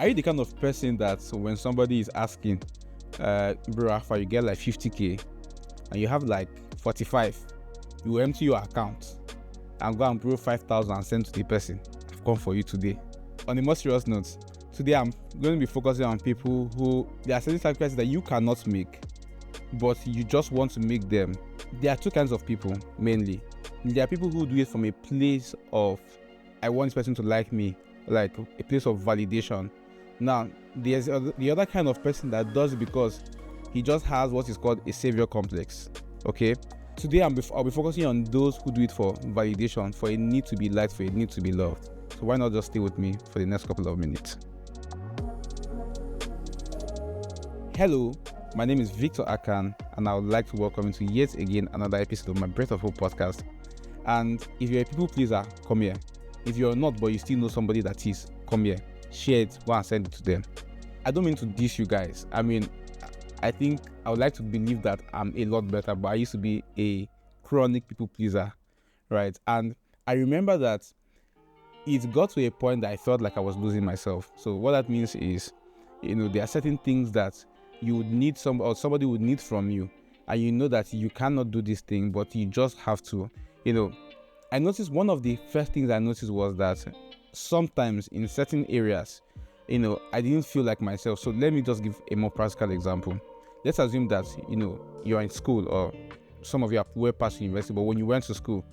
Are you the kind of person that when somebody is asking, bro, how far you get like 50k and you have like 45, you empty your account and go and borrow 5,000 and send to the person? I've come for you today. On a more serious note, today I'm going to be focusing on people who there are certain sacrifices that you cannot make, but you just want to make them. There are two kinds of people mainly. There are people who do it from a place of, I want this person to like me, like a place of validation. Now, there's the other kind of person that does it because he just has what is called a savior complex. Okay? Today I'll be focusing on those who do it for validation, for a need to be liked, for a need to be loved. So why not just stay with me for the next couple of minutes? Hello, my name is Victor Akan, and I would like to welcome you to yet again another episode of my Breath of Hope podcast. And if you're a people pleaser, come here. If you're not, but you still know somebody that is, come here. Share it, go and send it to them. I don't mean to diss you guys. I mean, I think I would like to believe that I'm a lot better, but I used to be a chronic people pleaser, right? And I remember that it got to a point that I felt like I was losing myself. So what that means is, there are certain things that you would need somebody would need from you, and you know that you cannot do this thing, but you just have to. I noticed one of the first things I noticed was that sometimes in certain areas, I didn't feel like myself. So let me just give a more practical example. Let's assume that you're in school, or some of you are way past university, but when you went to school,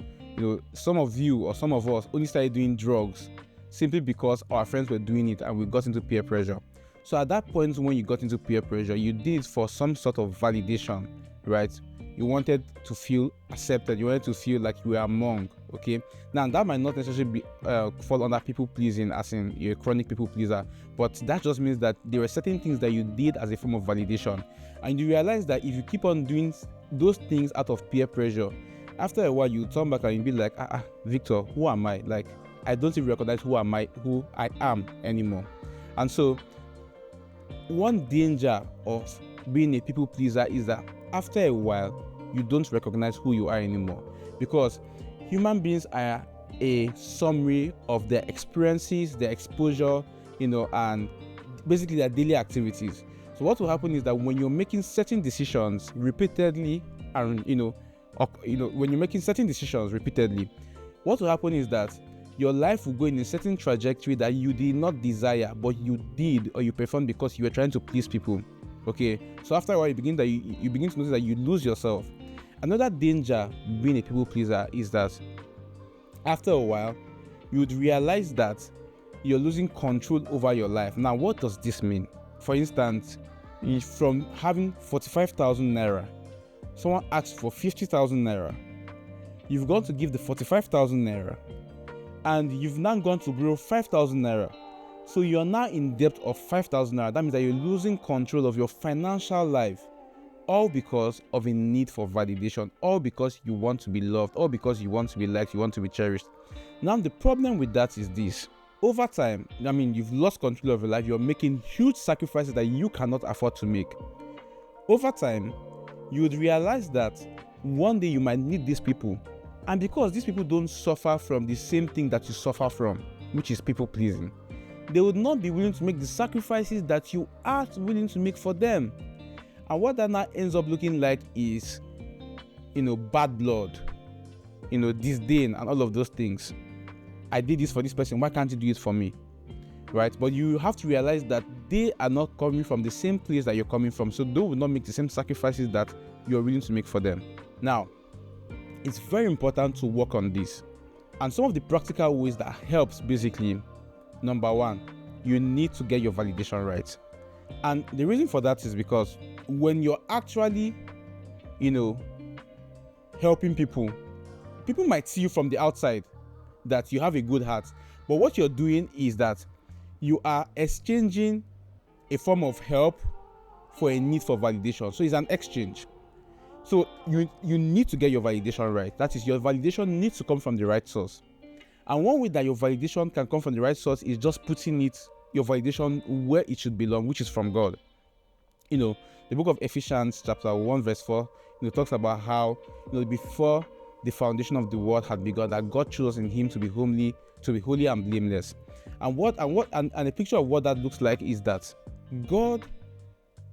some of you or some of us only started doing drugs simply because our friends were doing it and we got into peer pressure. So at that point, when you got into peer pressure, you did it for some sort of validation, right? You wanted to feel accepted. You wanted to feel like you were among, okay? Now, that might not necessarily fall under people pleasing, as in you're a chronic people pleaser, but that just means that there were certain things that you did as a form of validation. And you realize that if you keep on doing those things out of peer pressure, after a while, you turn back and you be like, Victor, who am I? Like, I don't even recognize who I am anymore. And so, one danger of being a people pleaser is that after a while, you don't recognize who you are anymore, because human beings are a summary of their experiences, their exposure, and basically their daily activities. So what will happen is that when you're making certain decisions repeatedly, and when you're making certain decisions repeatedly, what will happen is that your life will go in a certain trajectory that you did not desire, but you did, or you performed because you were trying to please people. Okay, so after a while, you begin to notice that you lose yourself. Another danger being a people pleaser is that after a while, you would realize that you're losing control over your life. Now, what does this mean? For instance, from having 45,000 naira, someone asks for 50,000 naira. You've gone to give the 45,000 naira, and you've now gone to borrow 5,000 naira. So you're now in debt of 5,000 naira. That means that you're losing control of your financial life, all because of a need for validation, all because you want to be loved, all because you want to be liked, you want to be cherished. Now, the problem with that is this. Over time, you've lost control of your life. You're making huge sacrifices that you cannot afford to make. Over time, you would realize that one day you might need these people. And because these people don't suffer from the same thing that you suffer from, which is people pleasing, they would not be willing to make the sacrifices that you are willing to make for them. And what that now ends up looking like is, bad blood, disdain, and all of those things. I did this for this person, why can't you do it for me? Right? But you have to realize that they are not coming from the same place that you're coming from, so they will not make the same sacrifices that you're willing to make for them. Now, it's very important to work on this. And some of the practical ways that helps, basically, number one, you need to get your validation right. And the reason for that is because when you're actually, helping people might see you from the outside that you have a good heart. But what you're doing is that you are exchanging a form of help for a need for validation. So it's an exchange. So you need to get your validation right. That is, your validation needs to come from the right source. And one way that your validation can come from the right source is just putting your validation where it should belong, which is from God. The book of Ephesians chapter 1 verse 4, talks about how, before the foundation of the world had begun, that God chose in him to be homely, to be holy and blameless. And a picture of what that looks like is that God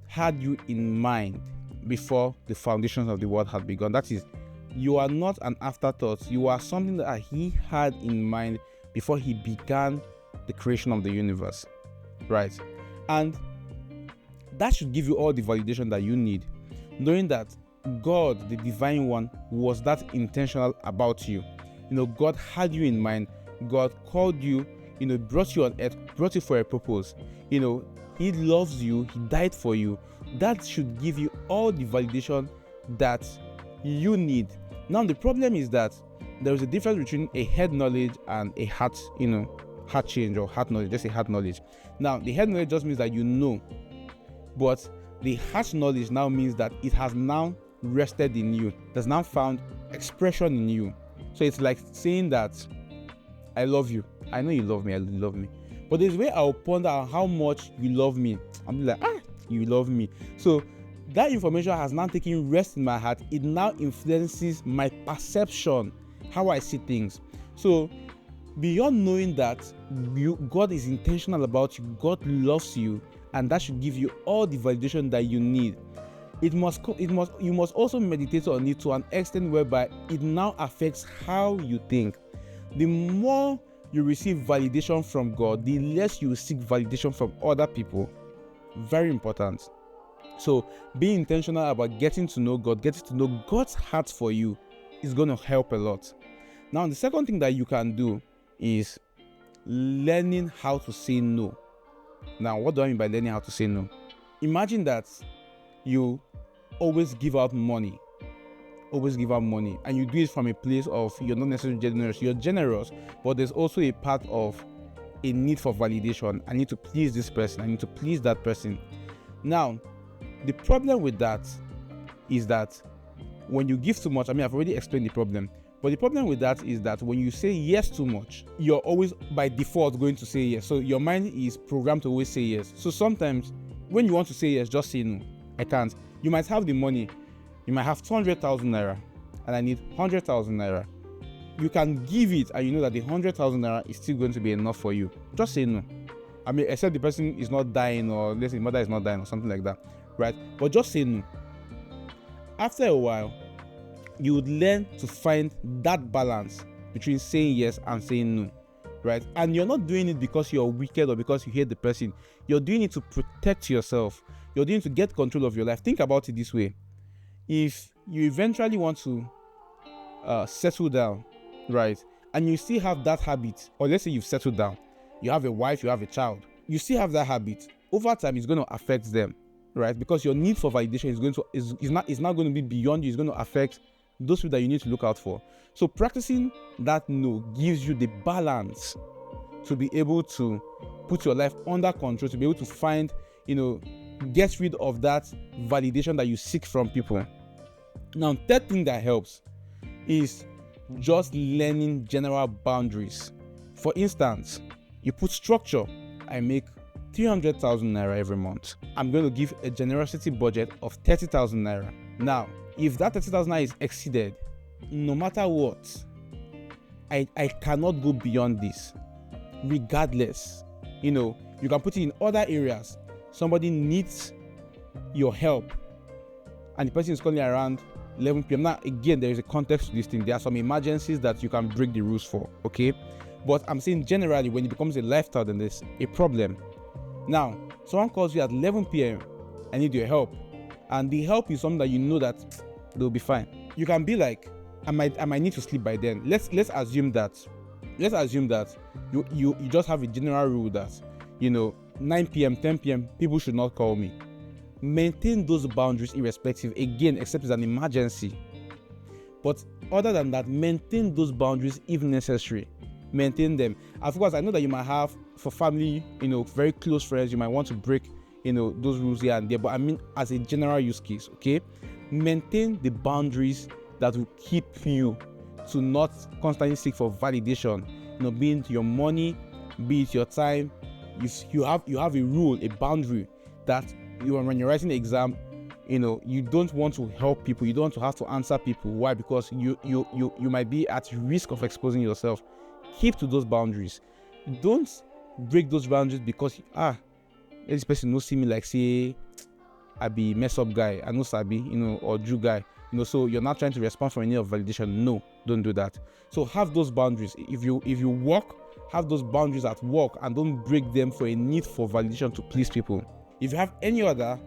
had you in mind before the foundations of the world had begun. That is, you are not an afterthought. You are something that he had in mind before he began the creation of the universe, right? And that should give you all the validation that you need, knowing that God, the divine one, was that intentional about you. God had you in mind. God called you, brought you on earth, brought you for a purpose. He loves you. He died for you. That should give you all the validation that you need. Now, the problem is that there is a difference between a head knowledge and a heart, heart change or heart knowledge. Just a heart knowledge. Now, the head knowledge just means that you know, but the heart knowledge now means that it has now rested in you. There's now found expression in you. So it's like saying that I love you. I know you love me. You love me. But there's a way I'll ponder how much you love me. I'll be like, you love me. So that information has now taken rest in my heart. It now influences my perception, how I see things. So beyond knowing that God is intentional about you, God loves you, and that should give you all the validation that you need. You must also meditate on it to an extent whereby it now affects how you think. The more you receive validation from God, the less you seek validation from other people. Very important. So being intentional about getting to know God, getting to know God's heart for you is going to help a lot. Now, the second thing that you can do is learning how to say no. Now, what do I mean by learning how to say no? Imagine that you always give out money, and you do it from a place of you're not necessarily generous. You're generous, but there's also a part of a need for validation. I need to please this person. I need to please that person. Now, the problem with that is that when you give too much, I've already explained the problem, but the problem with that is that when you say yes too much, you're always by default going to say yes. So your mind is programmed to always say yes. So sometimes when you want to say yes, just say no. I can't. You might have the money. You might have 200,000 naira and I need 100,000 naira. You can give it and you know that the 100,000 naira is still going to be enough for you. Just say no. Except the person is not dying, or let's say the mother is not dying or something like that, right? But just say no. After a while, you would learn to find that balance between saying yes and saying no, right? And you're not doing it because you're wicked or because you hate the person. You're doing it to protect yourself. You're doing it to get control of your life. Think about it this way. If you eventually want to settle down, right, and you still have that habit, or let's say you've settled down, you have a wife, you have a child, you still have that habit, over time it's going to affect them, right? Because your need for validation is not going to be beyond you. It's going to affect those people that you need to look out for. So practicing that no gives you the balance to be able to put your life under control, to be able to find, get rid of that validation that you seek from people. Now, third thing that helps is just learning general boundaries. For instance, you put structure. I make 300,000 naira every month. I'm going to give a generosity budget of 30,000 naira. Now, if that 30,000 naira is exceeded, no matter what, I cannot go beyond this. Regardless, you can put it in other areas. Somebody needs your help and the person is calling around 11 p.m. Now, again, there is a context to this thing. There are some emergencies that you can break the rules for, okay? But I'm saying generally, when it becomes a lifestyle, then there's a problem. Now, someone calls you at 11 p.m. I need your help. And the help is something that you know that they'll be fine. You can be like, I might need to sleep by then. Let's assume that you just have a general rule that, 9 p.m., 10 p.m., people should not call me. Maintain those boundaries irrespective, again, except it's an emergency. But other than that, maintain those boundaries if necessary. Maintain them. Of course, I know that you might have, for family, very close friends, you might want to break, those rules here and there. But I mean, as a general use case, okay? Maintain the boundaries that will keep you to not constantly seek for validation. Be it your money, be it your time. You have a rule, a boundary that when you're writing the exam, you don't want to help people. You don't want to have to answer people. Why? Because you might be at risk of exposing yourself keep to those boundaries. Don't break those boundaries because this person no see me like say I be mess up guy, I know sabi, or Jew guy, so you're not trying to respond for any of validation. No, don't do that. So have those boundaries. If you work, have those boundaries at work and don't break them for a need for validation to please people. If you have any other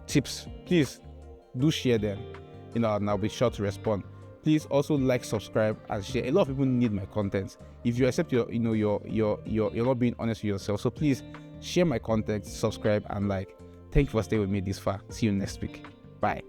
tips, please do share them, and I'll be sure to respond. Please also like, subscribe, and share. A lot of people need my content. If you accept you're not being honest with yourself, so please share my content, subscribe, and like. Thank you for staying with me this far. See you next week. Bye.